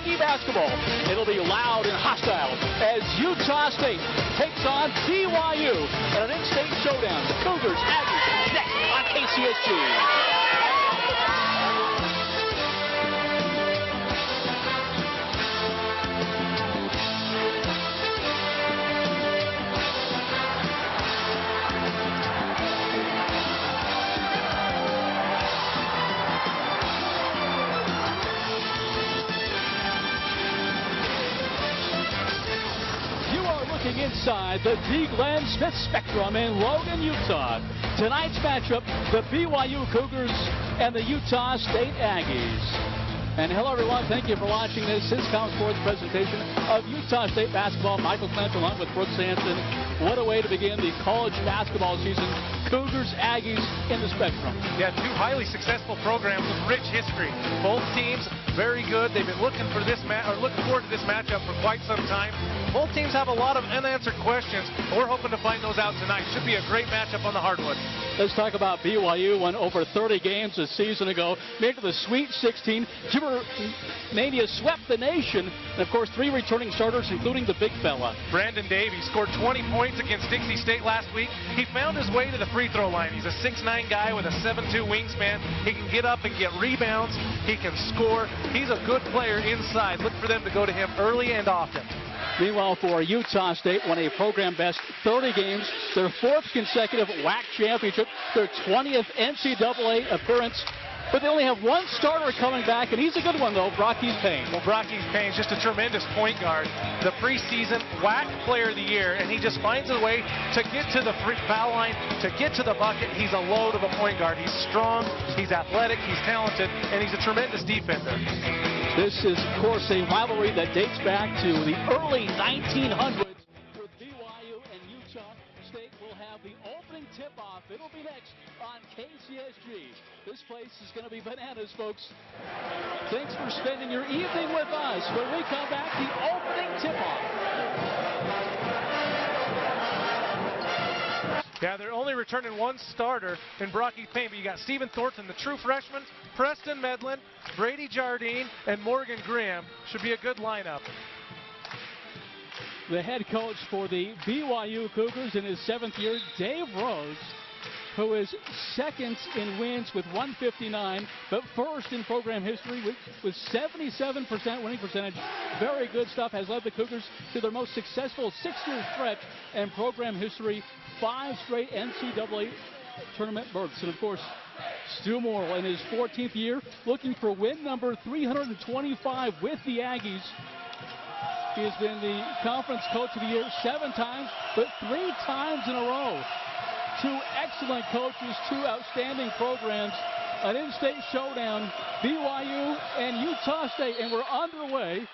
Aggie basketball. It'll be loud and hostile as Utah State takes on BYU in an in-state showdown. The Cougars, Aggies, next on KCSG. Inside the D. Glenn Smith Spectrum in Logan, Utah. Tonight's matchup, the BYU Cougars and the Utah State Aggies. And hello everyone, thank you for watching this Syscom Sports presentation of Utah State basketball. Michael Clent along with Brooks Hansen. What a way to begin the college basketball season. Cougars, Aggies in the Spectrum. Yeah, two highly successful programs with rich history. Both teams very good. They've been looking for this looking forward to this matchup for quite some time. Both teams have a lot of unanswered questions. We're hoping to find those out tonight. Should be a great matchup on the hardwood. Let's talk about BYU. Won over 30 games a season ago. Made to the Sweet 16. Jimmer Mania swept the nation. And of course, 3 returning starters, including the big fella. Brandon Davies scored 20 points against Dixie State last week. He found his way to the free throw line. He's a 6'9" guy with a 7'2" wingspan. He can get up and get rebounds. He can score. He's a good player inside. Look for them to go to him early and often. Meanwhile, for Utah State, won a program-best 30 games, their 4th consecutive WAC championship, their 20th NCAA appearance. But they only have one starter coming back, and he's a good one, though, Brocky Payne. Well, Brocky Payne's just a tremendous point guard. The preseason WAC Player of the Year, and he just finds a way to get to the free foul line, to get to the bucket. He's a load of a point guard. He's strong, he's athletic, he's talented, and he's a tremendous defender. This is, of course, a rivalry that dates back to the early 1900s. With BYU and Utah State will have the opening tip-off. It'll be next on KCSG. This place is going to be bananas, folks. Thanks for spending your evening with us. When we come back, the opening tip-off. Yeah, they're only returning one starter in Brocky Payne, but you got Stephen Thornton, the true freshman, Preston Medlin, Brady Jardine, and Morgan Graham. Should be a good lineup. The head coach for the BYU Cougars in his 7th year, Dave Rose, who is 2nd in wins with 159, but 1st in program history with 77% winning percentage. Very good stuff. Has led the Cougars to their most successful 6-year stretch in program history. 5 straight NCAA tournament berths. And of course, Stu Morrill in his 14th year, looking for win number 325 with the Aggies. He has been the conference coach of the year 7 times, but 3 times in a row. 2 excellent coaches, 2 outstanding programs, an in-state showdown, BYU and Utah State, and we're underway.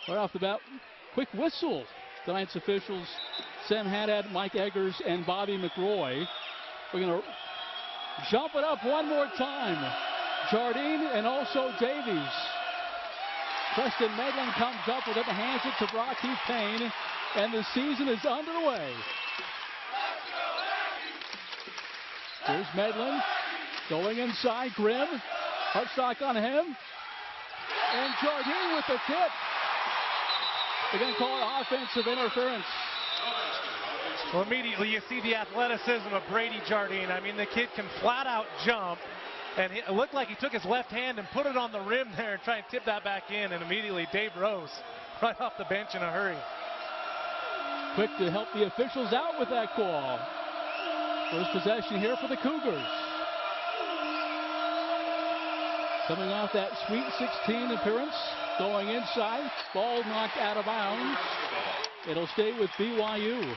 Right off the bat, quick whistle. Tonight's officials, Sam Haddad, Mike Eggers, and Bobby McRoy. We're going to jump it up one more time. Jardine and also Davies. Preston Medlin comes up with it and hands it to Brocky Payne, and the season is underway. Here's Medlin going inside. Grimm. Hartsock on him. And Jardine with the tip. They're going to call it offensive interference. Well, immediately you see the athleticism of Brady Jardine. I mean, the kid can flat out jump. And it looked like he took his left hand and put it on the rim there and try and tip that back in. And immediately Dave Rose right off the bench in a hurry. Quick to help the officials out with that call. First possession here for the Cougars. Coming off that Sweet 16 appearance, going inside, ball knocked out of bounds. It'll stay with BYU.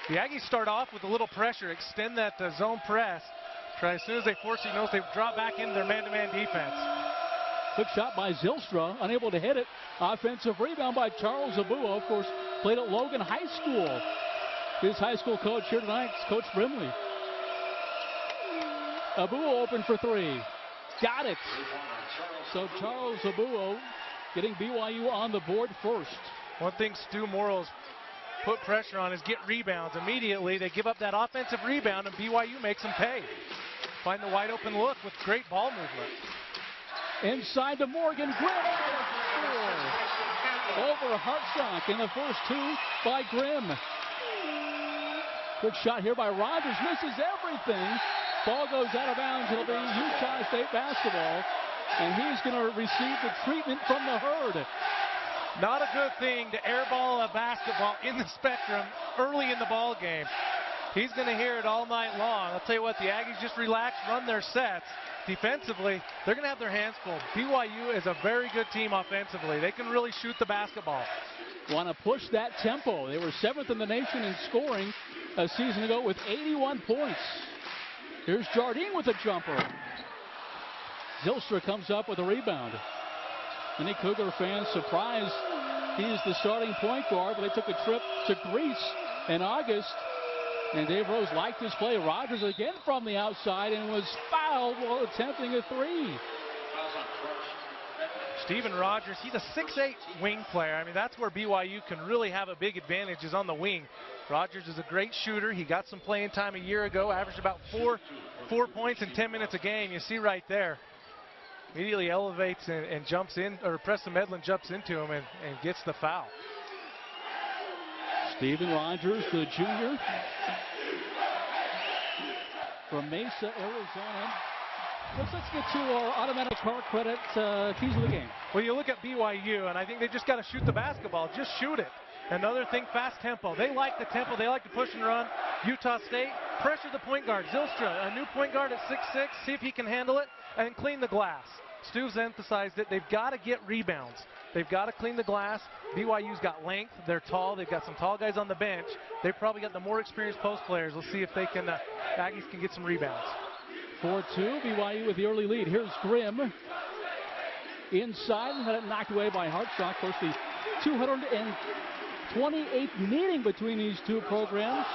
The Aggies start off with a little pressure, extend that zone press. Try as soon as they force it, they drop back into their man-to-man defense. Quick shot by Zylstra, unable to hit it. Offensive rebound by Charles Abuo, of course, played at Logan High School. His high school coach here tonight is Coach Brimley. Abuo open for 3. Got it. So Charles Abuo getting BYU on the board first. One thing Stu Morrill's put pressure on is get rebounds. Immediately they give up that offensive rebound and BYU makes them pay. Find the wide open look with great ball movement. Inside to Morgan Grimm. over Hartsock, in the first two by Grimm. Good shot here by Rogers, misses everything. Ball goes out of bounds. It'll be Utah State basketball, and he's going to receive the treatment from the herd. Not a good thing to airball a basketball in the Spectrum early in the ball game. He's going to hear it all night long. I'll tell you what, the Aggies just relax, run their sets. Defensively, they're going to have their hands full. BYU is a very good team offensively. They can really shoot the basketball. Want to push that tempo. They were 7th in the nation in scoring a season ago with 81 points. Here's Jardine with a jumper. Zylstra comes up with a rebound. Many Cougar fans surprised he's the starting point guard, but they took a trip to Greece in August. And Dave Rose liked his play. Rogers again from the outside and was fouled while attempting a three. Steven Rogers, he's a 6'8" wing player. I mean, that's where BYU can really have a big advantage, is on the wing. Rogers is a great shooter. He got some playing time a year ago, averaged about four points in 10 minutes a game. You see right there. Immediately elevates and jumps in, or Preston Medlin jumps into him and gets the foul. Steven Rogers, the junior from Mesa, Arizona. Let's get to our automatic car credit keys of the game. Well, you look at BYU, and I think they just got to shoot the basketball. Just shoot it. Another thing, fast tempo. They like the tempo. They like to push and run. Utah State, pressure the point guard. Zylstra, a new point guard at 6'6", see if he can handle it, and clean the glass. Stu's emphasized it. They've got to get rebounds. They've got to clean the glass. BYU's got length. They're tall. They've got some tall guys on the bench. They've probably got the more experienced post players. Let's see if they can, Aggies can get some rebounds. 4-2, BYU with the early lead. Here's Grimm inside, and had it knocked away by Hartsock. Of course, the 228th meeting between these two programs.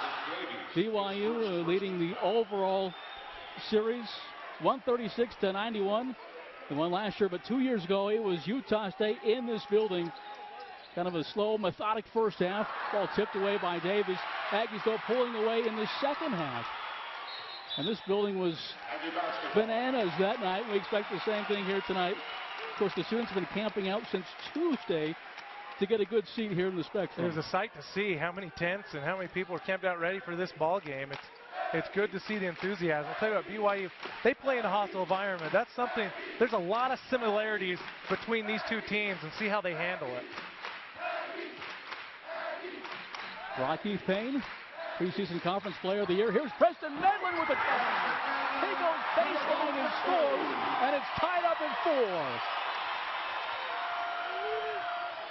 BYU leading the overall series 136-91. They won last year, but 2 years ago it was Utah State in this building. Kind of a slow, methodic first half. Ball tipped away by Davis. Aggies though pulling away in the second half. And this building was bananas that night. We expect the same thing here tonight. Of course, the students have been camping out since Tuesday to get a good seat here in the Spectrum. It was a sight to see how many tents and how many people are camped out ready for this ball game. It's good to see the enthusiasm. I'll tell you what, BYU, they play in a hostile environment. That's something, there's a lot of similarities between these two teams, and see how they handle it. Rocky Payne, preseason conference player of the year. Here's Preston Medlin with a cover. He goes baseline and scores, and it's tied up at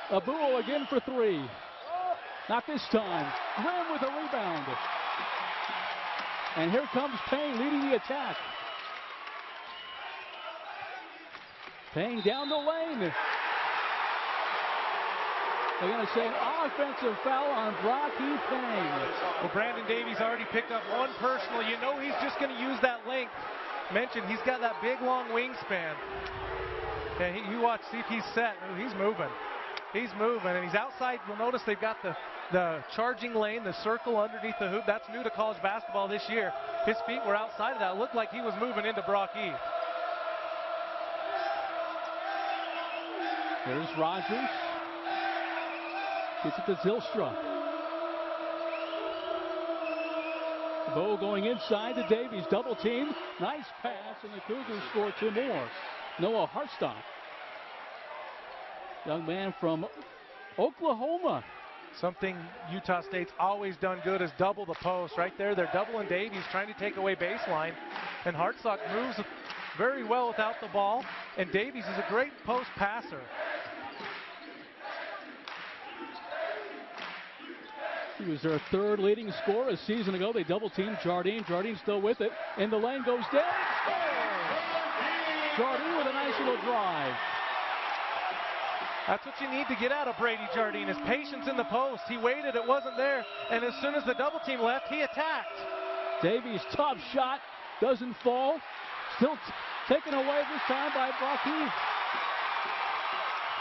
4. Abuo again for three. Not this time. Grimm with a rebound. And here comes Payne leading the attack. Payne down the lane. They're going to say an offensive foul on Rocky Payne. Well, Brandon Davies already picked up one personal. You know he's just going to use that length. Mentioned he's got that big, long wingspan. And you watch, see if he's set. Ooh, he's moving. He's moving, and he's outside. You'll notice they've got the charging lane, the circle underneath the hoop. That's new to college basketball this year. His feet were outside of that. It looked like he was moving into Brock E. There's Rogers. Gets it to Zylstra. Bo going inside to Davies. Double team. Nice pass, and the Cougars score two more. Noah Hartsock. Young man from Oklahoma. Something Utah State's always done good is double the post. Right there, they're doubling Davies, trying to take away baseline. And Hartsock moves very well without the ball. And Davies is a great post passer. He was their third leading scorer a season ago. They double-teamed Jardine. Jardine still with it. And the lane goes down. Jardine with a nice little drive. That's what you need to get out of Brady Jardine, is patience in the post. He waited, it wasn't there. And as soon as the double team left, he attacked. Davies' tough shot doesn't fall. Still taken away this time by Brock Heath.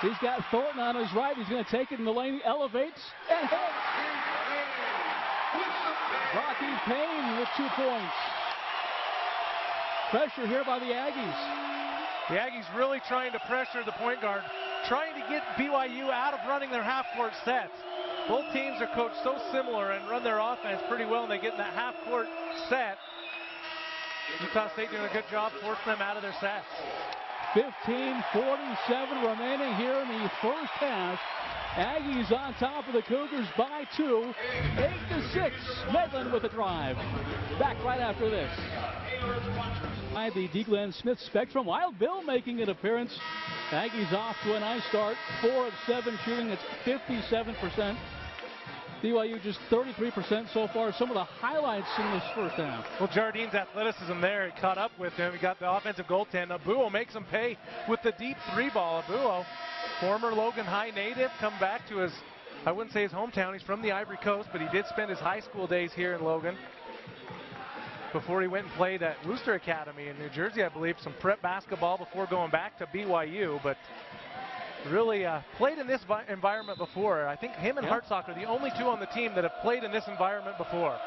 He's got Thornton on his right. He's going to take it in the lane. Elevates and hits. Rocky Payne with 2 points. Pressure here by the Aggies. The Aggies really trying to pressure the point guard. trying to get BYU out of running their half-court sets. Both teams are coached so similar and run their offense pretty well, and they get in that half-court set. Utah State doing a good job forcing them out of their sets. 15:47 remaining here in the first half. Aggies on top of the Cougars by 2, 8-6. Medlin with a drive. Back right after this. By the D. Glenn Smith Spectrum. Wild Bill making an appearance. Aggies off to a nice start. 4 of 7 shooting. It's 57%. BYU just 33% so far. Some of the highlights in this first half. Well, Jardine's athleticism there, he caught up with him. He got the offensive goaltend. Abuo makes him pay with the deep 3 ball. Abuo, former Logan High native, come back to his, I wouldn't say his hometown. He's from the Ivory Coast, but he did spend his high school days here in Logan before he went and played at Wooster Academy in New Jersey, I believe, some prep basketball before going back to BYU. But really played in this environment before. I think him and Hartsock are the only 2 on the team that have played in this environment before.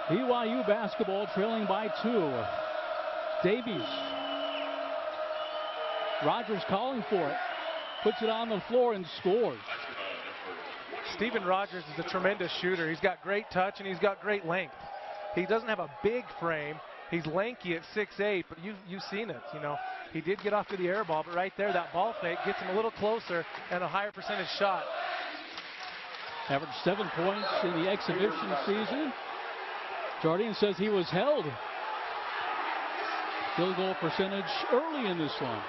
BYU basketball trailing by 2. Davies. Rogers calling for it. Puts it on the floor and scores. Steven Rogers is a tremendous shooter. He's got great touch and he's got great length. He doesn't have a big frame. He's lanky at 6'8", but you've seen it, you know. He did get off to the air ball, but right there, that ball fake gets him a little closer and a higher percentage shot. Averaged 7 points in the exhibition season. Jardine says he was held. Field goal percentage early in this one.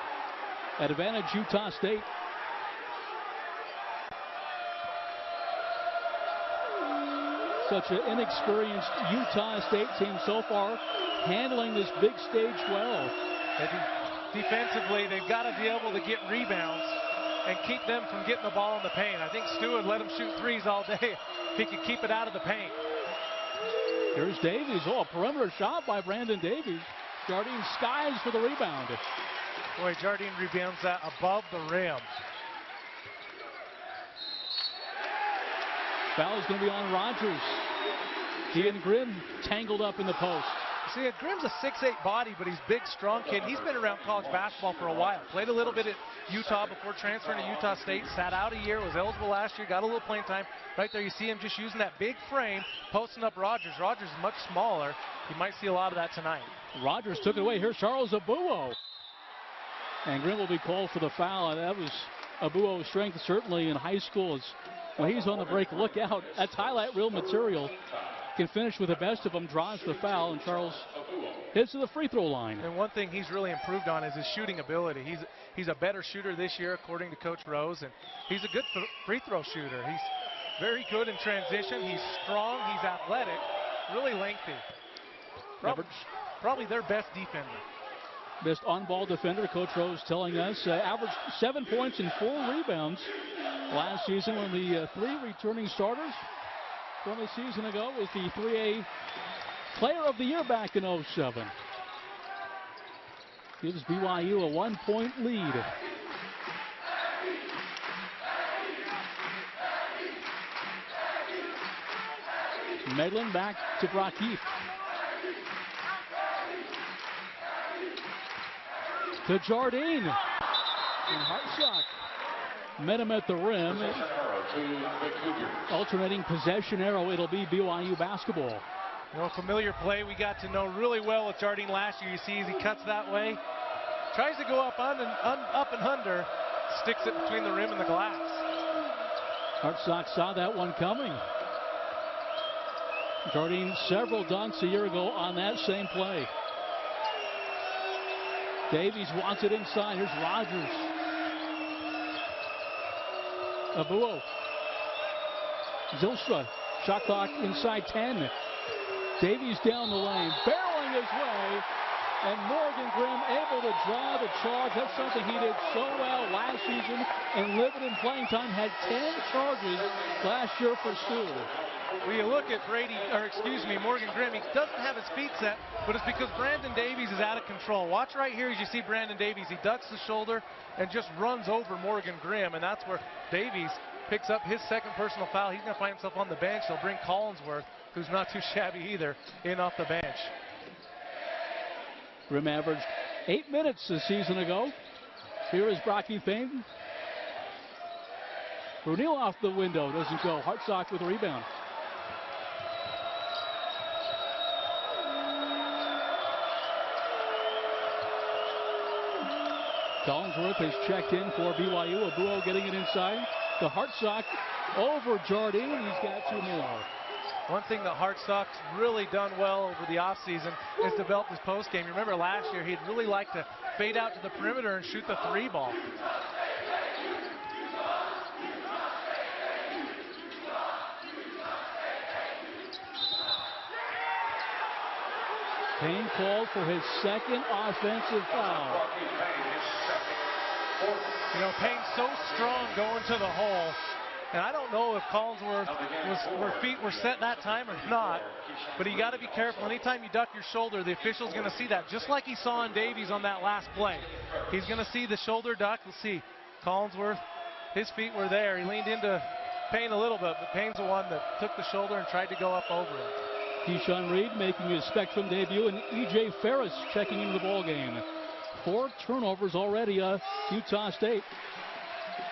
At advantage Utah State. Such an inexperienced Utah State team so far, handling this big stage well. Defensively, they've got to be able to get rebounds and keep them from getting the ball in the paint. I think Stu would let them shoot 3s all day if he could keep it out of the paint. Here's Davies. Oh, a perimeter shot by Brandon Davies. Jardine skies for the rebound. Boy, Jardine rebounds that above the rim. Foul's going to be on Rogers. He and Grimm tangled up in the post. See, Grimm's a 6'8" body, but he's big, strong kid. He's been around college basketball for a while. Played a little bit at Utah before transferring to Utah State. Sat out a year, was eligible last year, got a little playing time. Right there, you see him just using that big frame, posting up Rogers. Rogers is much smaller. You might see a lot of that tonight. Rogers took it away. Here's Charles Abuo. And Grimm will be called for the foul. And that was Abuo's strength, certainly in high school. When he's on the break, look out. That's highlight reel material. Can finish with the best of them, draws the foul, and Charles heads to the free throw line. And one thing he's really improved on is his shooting ability. He's a better shooter this year, according to Coach Rose, and he's a good free throw shooter. He's very good in transition. He's strong. He's athletic. Really lengthy. Probably their best defender. Best on-ball defender, Coach Rose telling us. Averaged 7 points and 4 rebounds last season. One of the 3 returning starters from a season ago was the 3A Player of the Year back in 07. Gives BYU a 1-point lead. Medlin back to Brockheath. To Jardine. And Hartsock met him at the rim. Alternating possession arrow. It'll be BYU basketball. You know, familiar play we got to know really well with Jardine last year. You see as he cuts that way. Tries to go up and under. Sticks it between the rim and the glass. Hartsock saw that one coming. Jardine several dunks a year ago on that same play. Davies wants it inside. Here's Rogers. Abuo. Zylstra. Shot clock inside 10. Davies down the lane. Barreling his way. And Morgan Grimm able to draw the charge. That's something he did so well last season in limited playing time. Had 10 charges last year for Stu. Well, you look at Morgan Grimm. He doesn't have his feet set, but it's because Brandon Davies is out of control. Watch right here as you see Brandon Davies. He ducks the shoulder and just runs over Morgan Grimm, and that's where Davies picks up his second personal foul. He's going to find himself on the bench. They'll bring Collinsworth, who's not too shabby either, in off the bench. Grimm averaged 8 minutes a season ago. Here is Brocky Payne. Brunel off the window, doesn't go. Hartsock with a rebound. Collinsworth has checked in for BYU. Abuo getting it inside. The Hartsock over Jardine. He's got 2 more. One thing that Hartsock's really done well over the offseason is develop his post game. You remember last year he'd really like to fade out to the perimeter and shoot the 3 ball. Payne called for his second offensive foul. You know, Payne's so strong going to the hole. And I don't know if Collinsworth where feet were set that time or not. But you got to be careful. Anytime you duck your shoulder, the official's going to see that. Just like he saw on Davies on that last play. He's going to see the shoulder duck. We'll see. Collinsworth, his feet were there. He leaned into Payne a little bit, but Payne's the one that took the shoulder and tried to go up over him. Keyshawn Reed making his Spectrum debut, and E.J. Ferris checking into the ball game. 4 turnovers already, Utah State.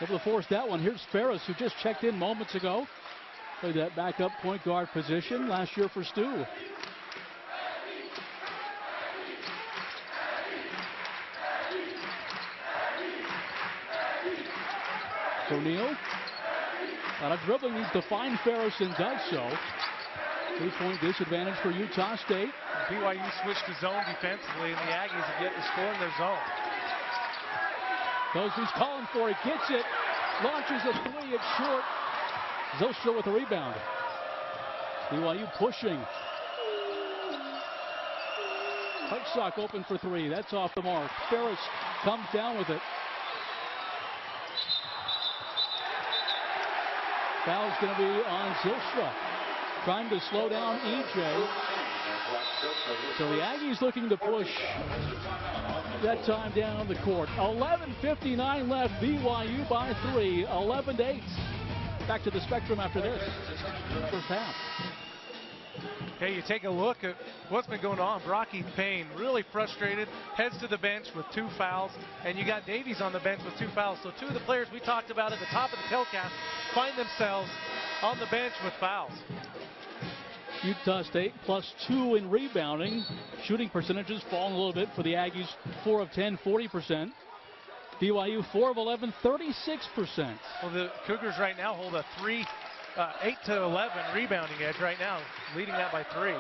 Able to force that one. Here's Ferris, who just checked in moments ago. Played that backup point guard position last year for Stu. O'Neal. A lot of dribbling, needs to find Ferris and does so. 3-point disadvantage for Utah State. BYU switched to zone defensively, and the Aggies have yet to score in their zone. Goes, he's calling for it, gets it, launches a 3, it's short. Zylstra with a rebound. BYU pushing. Hartsock open for 3, that's off the mark. Ferris comes down with it. Foul's going to be on Zylstra. Trying to slow down EJ. So the Aggies looking to push that time down the court. 11:59 left. BYU by 3. 11-8. Back to the Spectrum after this. First half. Hey, you take a look at what's been going on. Brocky Payne really frustrated, heads to the bench with 2 fouls, and you got Davies on the bench with 2 fouls. So 2 of the players we talked about at the top of the telecast find themselves on the bench with fouls. Utah State +2 in rebounding. Shooting percentages falling a little bit for the Aggies. 4 of 10, 40%. BYU 4 of 11, 36%. Well, the Cougars right now hold a 8 to 11 rebounding edge right now, leading that by 3.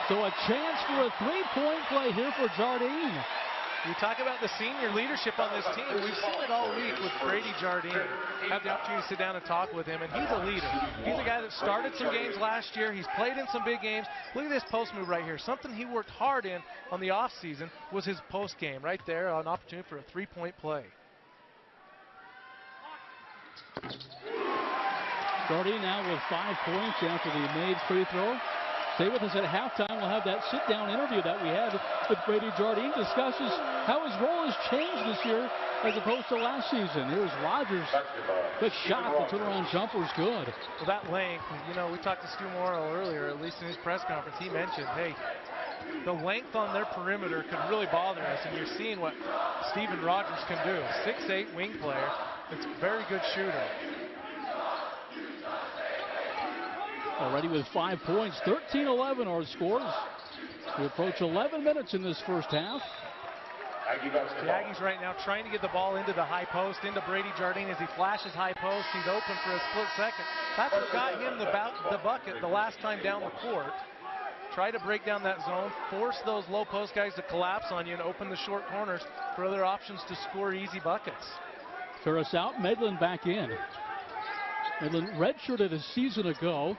So a chance for a 3-point play here for Jardine. You talk about the senior leadership on this team. We've seen it all week with Brady Jardine. Have the opportunity to sit down and talk with him, and he's a leader. He's a guy that started some games last year. He's played in some big games. Look at this post move right here. Something he worked hard in on the offseason was his post game right there, an opportunity for a 3-point play. Jardine now with 5 points after the made free throw. Stay with us at halftime. We'll have that sit-down interview that we had with Brady Jardine. Discusses how his role has changed this year as opposed to last season. Here's Rogers. Quick shot. The turnaround jumper is good. Well, that length, you know, we talked to Stu Morrill earlier, at least in his press conference. He mentioned, hey, the length on their perimeter could really bother us, and you're seeing what Steven Rogers can do. 6'8" wing player. It's a very good shooter. Already with 5 points, 13-11 are the scores. We approach 11 minutes in this first half. The Aggies right now trying to get the ball into the high post, into Brady Jardine as he flashes high post. He's open for a split second. That's what got him the bucket the last time down the court. Try to break down that zone, force those low post guys to collapse on you and open the short corners for other options to score easy buckets. Ferris out, Medlin back in. Medlin redshirted a season ago.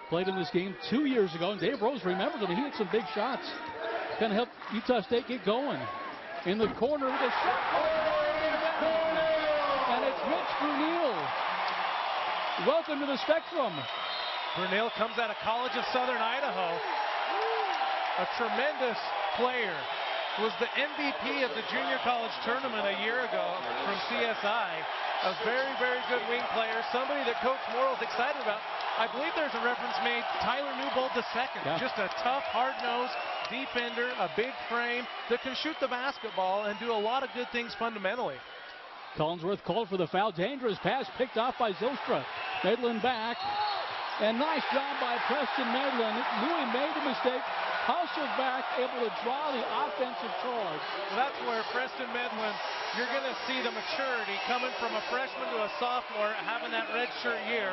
Played in this game 2 years ago, and Dave Rose remembers him. He hit some big shots. Kind of helped Utah State get going. In the corner with a shot. And it's Mitch Brunel. Welcome to the Spectrum. Brunel comes out of College of Southern Idaho. A tremendous player. Was the MVP of the junior college tournament a year ago from CSI. A very, very good wing player. Somebody that Coach Morrill's excited about. I believe there's a reference made, Tyler Newbold II. Yeah. Just a tough, hard-nosed defender, a big frame that can shoot the basketball and do a lot of good things fundamentally. Collinsworth called for the foul. Dangerous pass picked off by Zylstra. Medlin back. And nice job by Preston Medlin. Knew he made the mistake. Hustled back, able to draw the offensive charge. Well, that's where Preston Medlin, you're going to see the maturity coming from a freshman to a sophomore, having that red shirt year.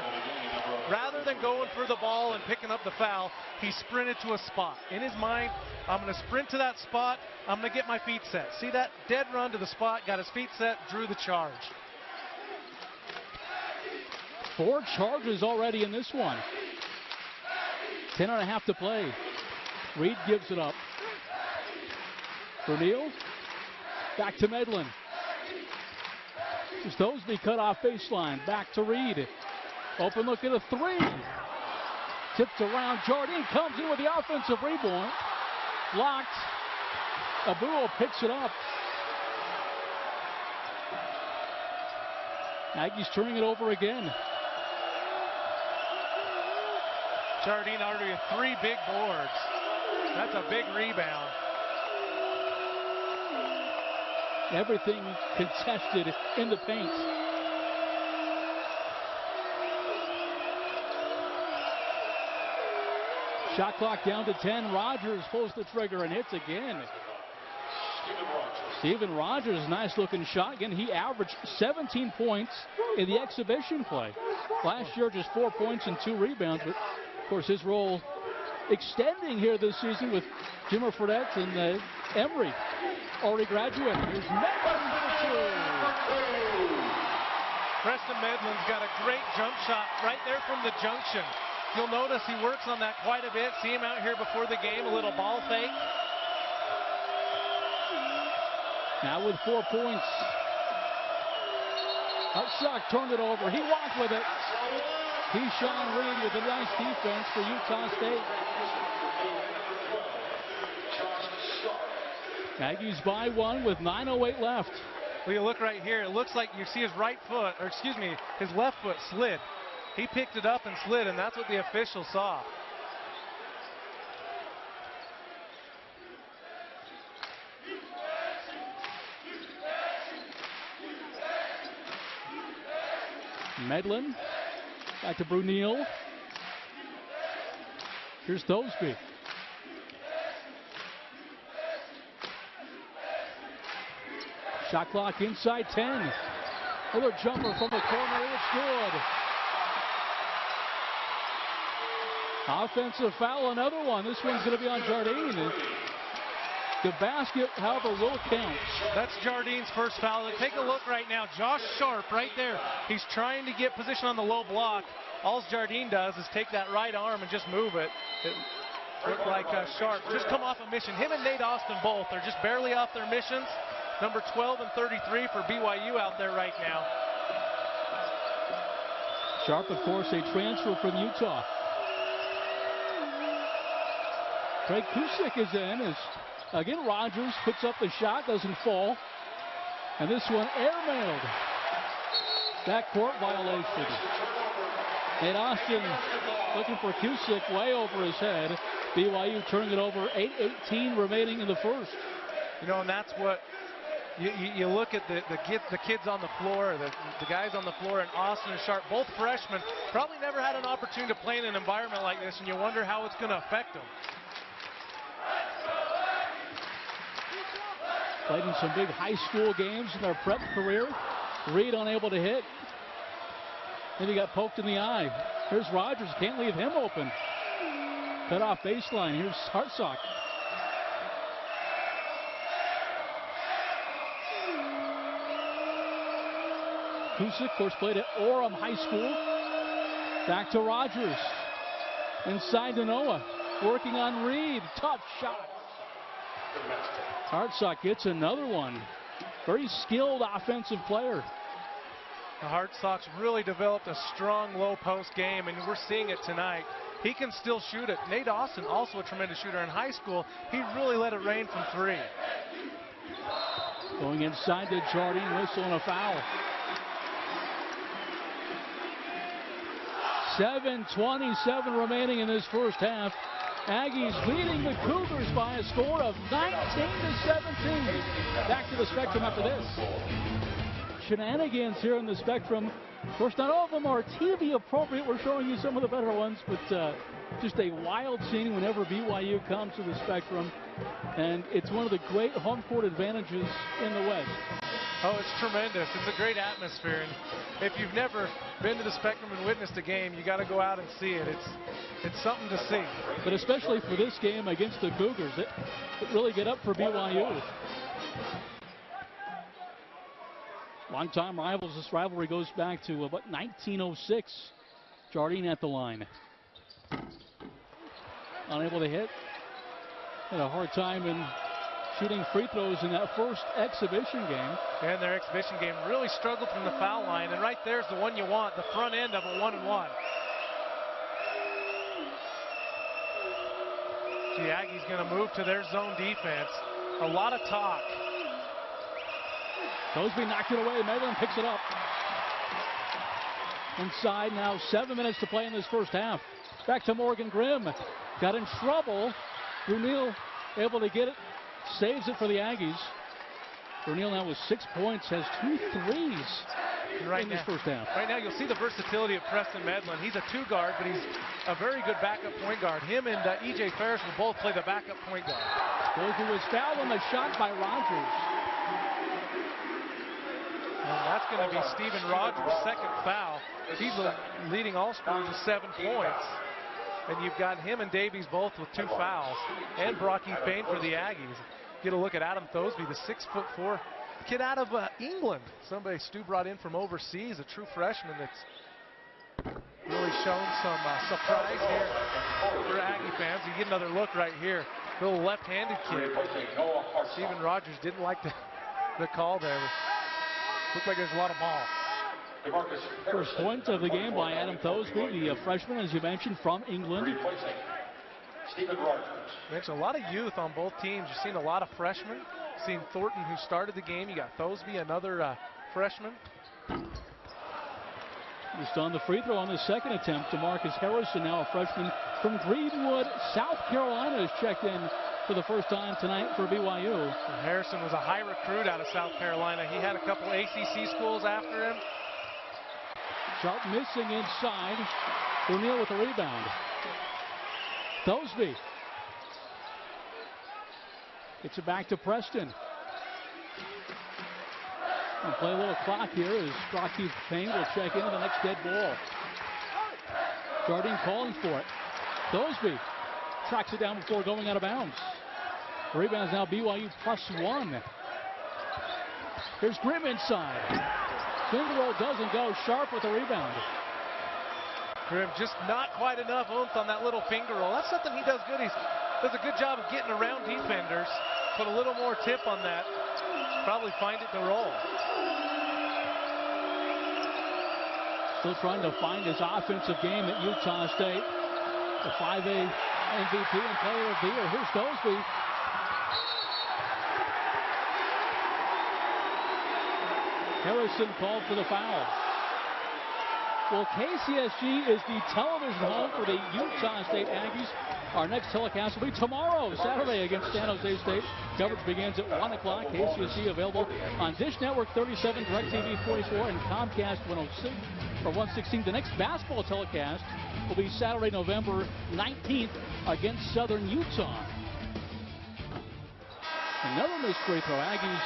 Rather than going for the ball and picking up the foul, he sprinted to a spot. In his mind, I'm going to sprint to that spot. I'm going to get my feet set. See that dead run to the spot, got his feet set, drew the charge. 4 charges already in this one. 10.5 to play. Reed gives it up. O'Neal. Back to Medlin. Stosby cut off baseline. Back to Reed. Open look at a 3. Tipped around. Jardine comes in with the offensive rebound. Blocked. Abuo picks it up. Aggies turning it over again. Jardine already with 3 big boards. That's a big rebound. Everything contested in the paint. Shot clock down to 10. Rogers pulls the trigger and hits again. Steven Rogers, nice looking shot. Again, he averaged 17 points in the exhibition play. Last year, just 4 points and 2 rebounds. But of course, his role extending here this season with Jimmer Fredette and Emery already graduated. Here's Medlin for 2. Preston Medlin's got a great jump shot right there from the junction. You'll notice he works on that quite a bit. See him out here before the game, a little ball fake. Now with 4 points. Hartsock turned it over. He walked with it. Keyshawn Reed with a nice defense for Utah State. Aggies by 1 with 9:08 left. Well, you look right here. It looks like you see his right foot, or excuse me, his left foot slid. He picked it up and slid, and that's what the official saw. Medlin. Back to Brunel. Here's Thosby. Shot clock inside 10. Another jumper from the corner. It's good. Offensive foul, another one. This one's going to be on Jardine. The basket, however, will count. That's Jardine's first foul. Take a look right now. Josh Sharp right there. He's trying to get position on the low block. All Jardine does is take that right arm and just move it. It looked like Sharp just come off a mission. Him and Nate Austin both are just barely off their missions. Number 12 and 33 for BYU out there right now. Sharp, of course, a transfer from Utah. Craig Kusick is in as, again, Rogers puts up the shot, doesn't fall. And this one airmailed. Backcourt violation. Nate Austin looking for Kusick way over his head. BYU turning it over, 8:18 remaining in the first. You know, and that's what you look at the kids on the floor, the guys on the floor, and Austin and Sharp, both freshmen, probably never had an opportunity to play in an environment like this, and you wonder how it's going to affect them. Played in some big high school games in their prep career. Reed unable to hit. Then he got poked in the eye. Here's Rogers, can't leave him open. Cut off baseline. Here's Hartsock. Kusick, of course, played at Orem High School. Back to Rogers. Inside to Noah. Working on Reed. Tough shot. Hartsock gets another one. Very skilled offensive player. The Hartsock's really developed a strong low post game, and we're seeing it tonight. He can still shoot it. Nate Austin, also a tremendous shooter in high school. He really let it rain from 3. Going inside to Jardine, whistle and a foul. 7:27 remaining in this first half. Aggies leading the Cougars by a score of 19-17. Back to the Spectrum after this. Shenanigans here in the Spectrum. Of course, not all of them are TV appropriate. We're showing you some of the better ones, but just a wild scene whenever BYU comes to the Spectrum. And it's one of the great home court advantages in the West. Oh, it's tremendous. It's a great atmosphere. And if you've never been to the Spectrum and witnessed a game, you got to go out and see it. It's something to see. But especially for this game against the Cougars, it really get up for BYU. Long-time rivals. This rivalry goes back to about 1906. Jardine at the line. Unable to hit. Had a hard time in shooting free throws in that first exhibition game. And their exhibition game really struggled from the foul line. And right there's the one you want, the front end of a 1-and-1. The Aggies going to move to their zone defense. A lot of talk. Cosby knocked it away. Medlin picks it up. Inside now, 7 minutes to play in this first half. Back to Morgan Grimm. Got in trouble. O'Neal able to get it. Saves it for the Aggies. O'Neal now with 6 points, has 2 threes in this first half. Right now you'll see the versatility of Preston Medlin. He's a 2-guard, but he's a very good backup point guard. Him and E.J. Ferris will both play the backup point guard. Cosby was fouled on the shot by Rogers. And that's going to be Stephen Rogers' second foul. He's leading all scorers with 7 points. And you've got him and Davies both with 2 fouls. And Brocky Payne for the Aggies. Get a look at Adam Thosby, the 6'4" kid out of England. Somebody Stu brought in from overseas, a true freshman that's really shown some surprise here for Aggie fans. You get another look right here. Little left-handed kid. Stephen Rogers didn't like the call there. Looked like there's a lot of ball. First point of the game by Adam Thosby, the freshman, as you mentioned, from England. Mentioned a lot of youth on both teams. You've seen a lot of freshmen. Seen Thornton, who started the game. You got Thosby, another freshman. Just on the free throw on the second attempt to Marcus Harrison, now a freshman from Greenwood, South Carolina, is checked in for the first time tonight for BYU. And Harrison was a high recruit out of South Carolina. He had a couple ACC schools after him. Sharp missing inside. O'Neal with the rebound. Thosby gets it back to Preston. We'll play a little clock here as Brocky Payne will check into the next dead ball. Jardine calling for it. Thosby tracks it down before going out of bounds. Rebounds now BYU +1. Here's Grimm inside. Finger roll doesn't go. Sharp with the rebound. Grimm just not quite enough oomph on that little finger roll. That's something he does good. He does a good job of getting around defenders. Put a little more tip on that. Probably find it to roll. Still trying to find his offensive game at Utah State. The 5A MVP and Player of the Year. Here's Thosby. Harrison called for the foul. Well, KCSG is the television home for the Utah State Aggies. Our next telecast will be tomorrow, Saturday, against San Jose State. Coverage begins at 1 o'clock. KCSG available on Dish Network 37, DirecTV 44, and Comcast 106 or 116. The next basketball telecast will be Saturday, November 19th against Southern Utah. Another missed free throw. Aggies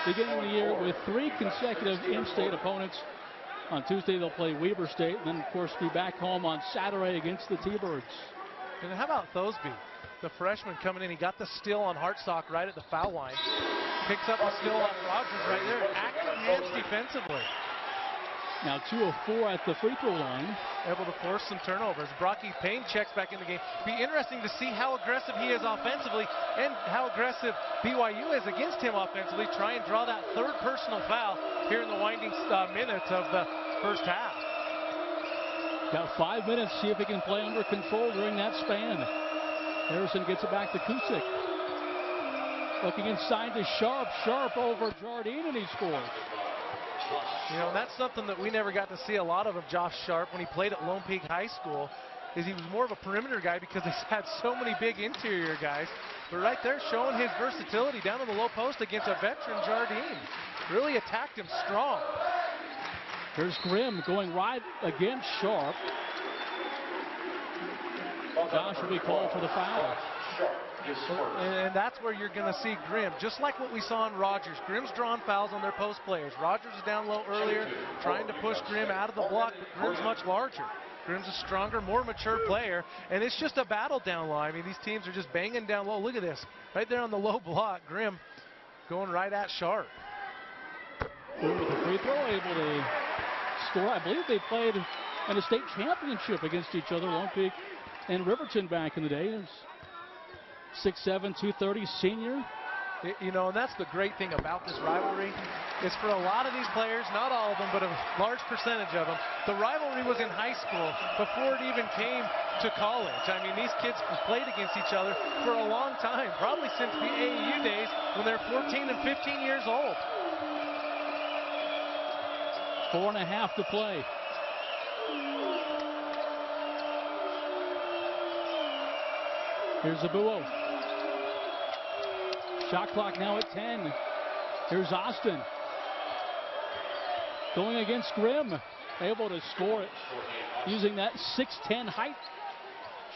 beginning the year with 3 consecutive in-state opponents. On Tuesday, they'll play Weber State, and then, of course, be back home on Saturday against the T-Birds. And how about Thosby, the freshman coming in? He got the steal on Hartsock right at the foul line. Picks up the steal off Rogers right there. Active hands defensively. Now 2 of 4 at the free throw line. Able to force some turnovers. Brocky Payne checks back in the game. Be interesting to see how aggressive he is offensively and how aggressive BYU is against him offensively. Try and draw that 3rd personal foul here in the winding minutes of the first half. Got 5 minutes. See if he can play under control during that span. Harrison gets it back to Kusick. Looking inside to Sharp. Sharp over Jardine, and he scores. You know, and that's something that we never got to see a lot of Josh Sharp when he played at Lone Peak High School, is he was more of a perimeter guy because he's had so many big interior guys. But right there showing his versatility down in the low post against a veteran Jardine. Really attacked him strong. Here's Grimm going right against Sharp. Josh will be called for the foul. And that's where you're going to see Grimm, just like what we saw in Rogers. Grimm's drawn fouls on their post players. Rogers is down low earlier, trying to push Grimm out of the block, but Grimm's much larger. Grimm's a stronger, more mature player, and it's just a battle down low. I mean, these teams are just banging down low. Look at this. Right there on the low block, Grimm going right at Sharp. With a free throw, able to score. I believe they played in a state championship against each other, Lone Peak and Riverton back in the day. There's 6'7", 230 senior. You know, and that's the great thing about this rivalry. Is for a lot of these players, not all of them, but a large percentage of them, the rivalry was in high school before it even came to college. I mean, these kids played against each other for a long time, probably since the AAU days when they're 14 and 15 years old. 4.5 to play. Here's Abuo. Shot clock now at 10. Here's Austin. Going against Grimm. Able to score it using that 6'10" height.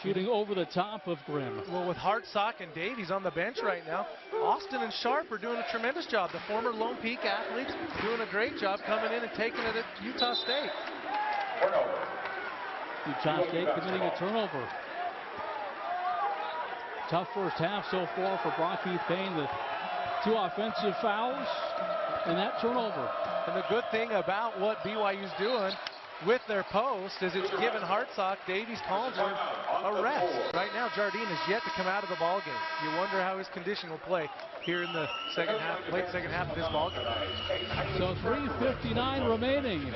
Shooting over the top of Grimm. Well, with Hartsock and Davies on the bench right now, Austin and Sharp are doing a tremendous job. The former Lone Peak athletes doing a great job coming in and taking it at Utah State. Utah State committing a turnover. Tough first half so far for Brock Heath Payne. The 2 offensive fouls and that turnover. And the good thing about what BYU's doing with their post is it's given Hartsock, Davies, Collinsworth a rest. Right now, Jardine has yet to come out of the ballgame. You wonder how his condition will play here in the second half, late second half of this ballgame. So 3:59 remaining.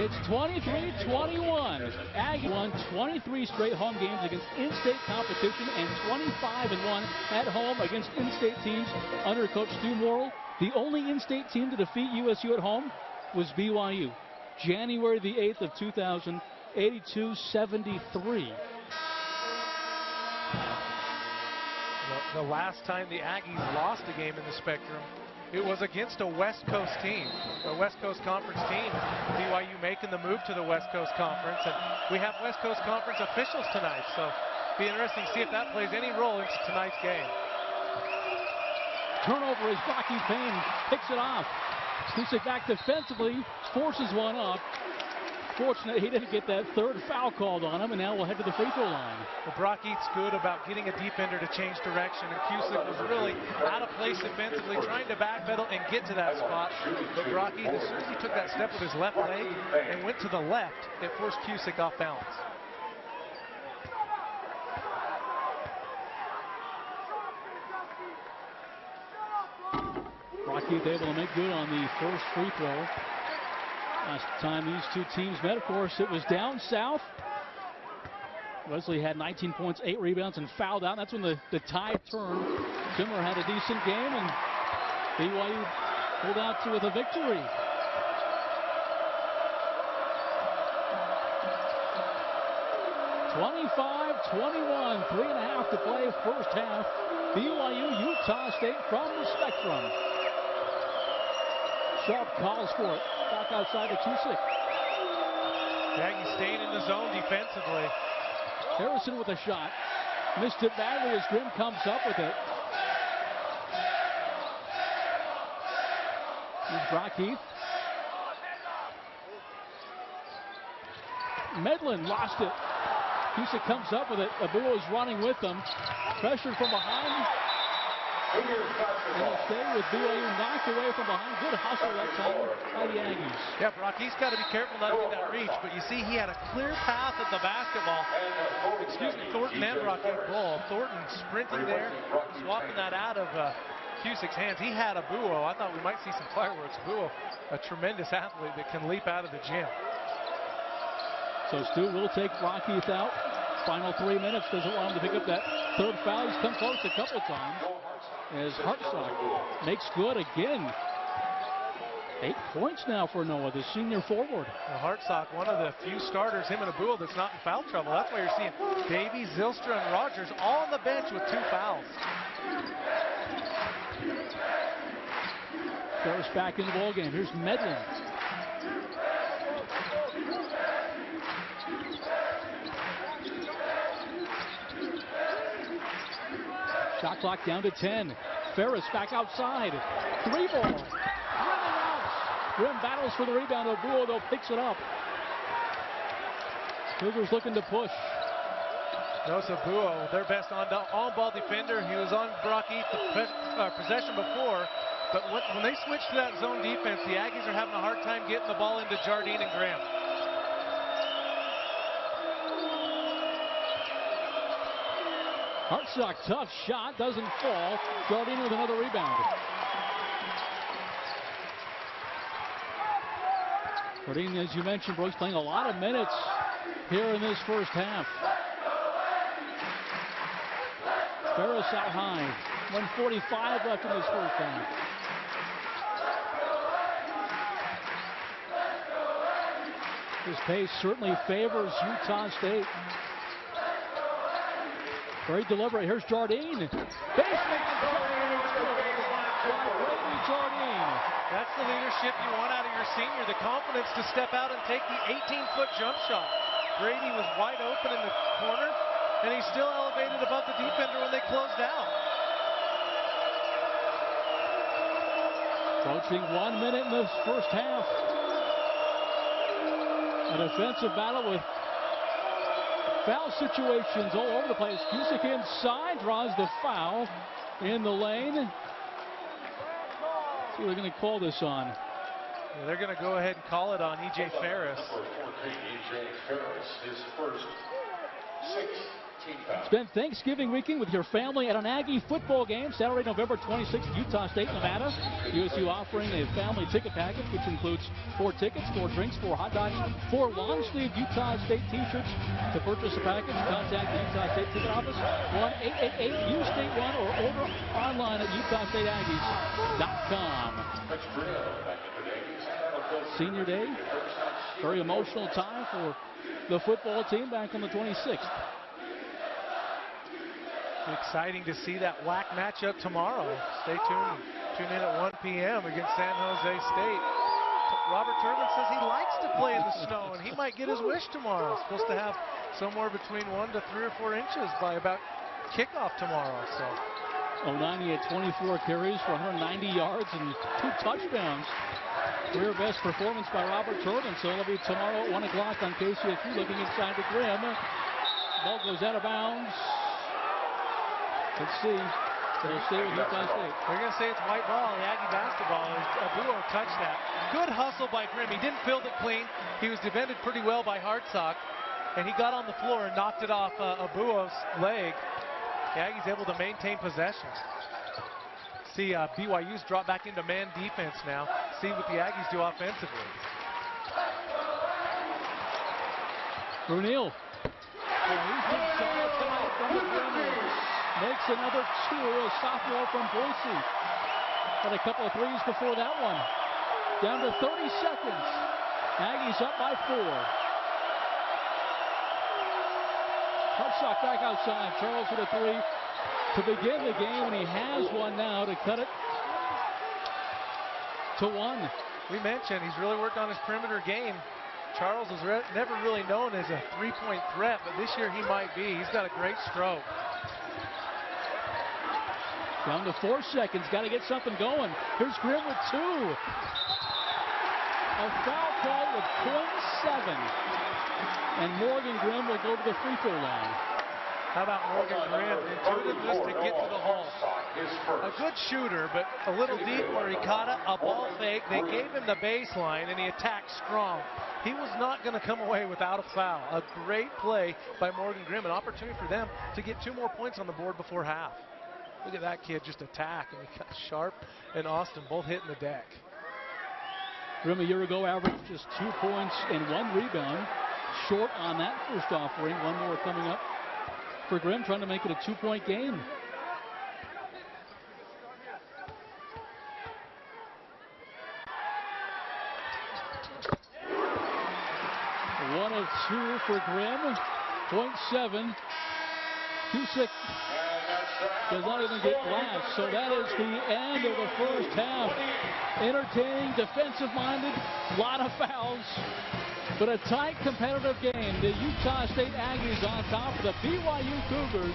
It's 23-21. Aggie won 23 straight home games against in-state competition and 25-1 at home against in-state teams under Coach Stu Morrill. The only in-state team to defeat USU at home was BYU. January the 8th of 2000, 82-73. The last time the Aggies lost a game in the Spectrum, it was against a West Coast team, a West Coast Conference team. BYU making the move to the West Coast Conference, and we have West Coast Conference officials tonight, so it'll be interesting to see if that plays any role into tonight's game. Turnover as Brock Heath Payne picks it off. Kusick back defensively, forces one up. Fortunate he didn't get that third foul called on him, and now we'll head to the free throw line. Well, Brock Heath's good about getting a defender to change direction, and Kusick was really out of place defensively, trying to backpedal and get to that spot. But Brock Heath, as soon as he took that step with his left leg and went to the left, it forced Kusick off balance. Brock Heath able to make good on the first free throw. Last time these two teams met, of course, it was down south. Wesley had 19 points, 8 rebounds, and fouled out. That's when the tide turned. Timmer had a decent game, and BYU pulled out with a victory. (25-21), 3.5 to play, first half. BYU, Utah State from the Spectrum. Sharp calls for it. Back outside to Kusick. Aggies staying in the zone defensively. Harrison with a shot. Missed it badly as Grimm comes up with it. Here's Brock Heath. Medlin lost it. Kusick comes up with it. Abuo is running with them. Pressured from behind. And he'll stay with BYU, knocked away from behind. Good hustle that time by the Aggies. Yeah, Brock, he's got to be careful not to get that reach, but you see he had a clear path at the basketball. Excuse me, Thornton and Brock ball. Thornton sprinting there, swapping that out of Kusick's hands. He had Abuo. I thought we might see some fireworks. Abuo, a tremendous athlete that can leap out of the gym. So Stu will take Brock Heath out. Final 3 minutes. Doesn't want him to pick up that third foul. He's come close a couple times. As Hartsock makes good again. 8 points now for Noah, the senior forward. Hartsock, one of the few starters, him and Abuo, that's not in foul trouble. That's why you're seeing Davies, Zylstra, and Rogers all on the bench with 2 fouls. Ferris back in the ball game. Here's Medlin. Shot clock down to 10. Ferris back outside. 3 ball. Grimm out. Grimm battles for the rebound. Abuo, though, picks it up. Cougars looking to push. Notice Abuo, their best on-ball defender. He was on Brock East possession before. But when they switch to that zone defense, the Aggies are having a hard time getting the ball into Jardine and Graham. Hartsock, tough shot, doesn't fall. Jardine with another rebound. Jardine, as you mentioned, Brooks, playing a lot of minutes here in this first half. Ferris out high. 1:45 left in this first half. This pace certainly favors Utah State. Very deliberate. Here's Jardine. Basement Jardine. That's the leadership you want out of your senior, the confidence to step out and take the 18-foot jump shot. Brady was wide open in the corner, and he's still elevated above the defender when they closed out. Approaching 1 minute in this first half. A defensive battle with foul situations all over the place. Cusick inside, draws the foul in the lane. Let's see what they're going to call this on. Yeah, they're going to go ahead and call it on E.J. Ferris. E.J. Ferris, his first 6 team fouls. Spend Thanksgiving weekend with your family at an Aggie football game Saturday, November 26th, Utah State, Nevada. USU offering a family ticket package, which includes 4 tickets, 4 drinks, 4 hot dogs, 4 long-sleeve Utah State t-shirts. To purchase the package, contact the Utah State ticket office, 1-888-U-STATE-1, or order online at UtahStateAggies.com. Senior Day, very emotional time for the football team back on the 26th. Exciting to see that WAC matchup tomorrow. Stay tuned. Tune in at 1 p.m. against San Jose State. Robert Turbin says he likes to play in the snow, and he might get his wish tomorrow. Supposed to have somewhere between 1 to 3 or 4 inches by about kickoff tomorrow. So O'Neill had 24 carries for 190 yards and 2 touchdowns. Career best performance by Robert Turbin. So it'll be tomorrow at 1 o'clock on KCSU. Looking inside to Grimm. Ball goes out of bounds. Let's see. They'll stay with Utah State. They're going to say it's white ball, the Aggie basketball. Abuo touched that. Good hustle by Grimm. He didn't field it clean. He was defended pretty well by Hartsock, and he got on the floor and knocked it off Abuo's leg. The Aggies able to maintain possession. See, BYU's dropped back into man defense now. See what the Aggies do offensively. Brunel. Makes another 2, a sophomore from Boise. Had a couple of threes before that one. Down to 30 seconds. Aggies up by 4. Hartsock back outside. Charles with a 3 to begin the game, and he has one now to cut it to 1. We mentioned he's really worked on his perimeter game. Charles was never really known as a three-point threat, but this year he might be. He's got a great stroke. Down to 4 seconds. Got to get something going. Here's Grimm with 2. A foul call with 0.7. And Morgan Grimm will go to the free throw line. How about Morgan Grimm? Intuitiveness to get to the hole. A good shooter, but a little deep where he caught it. A ball fake. They gave him the baseline, and he attacked strong. He was not going to come away without a foul. A great play by Morgan Grimm. An opportunity for them to get 2 more points on the board before half. Look at that kid just attack. And we got Sharp and Austin both hitting the deck. Grimm a year ago averaged just 2 points and 1 rebound. Short on that first offering. 1 more coming up for Grimm, trying to make it a 2-point game. of 2 for Grimm. 0.7. Cusick does not even get glass. So that is the end of the first half. Entertaining, defensive-minded, a lot of fouls. But a tight, competitive game. The Utah State Aggies on top of the BYU Cougars,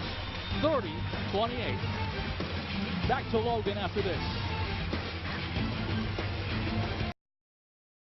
30-28. Back to Logan after this.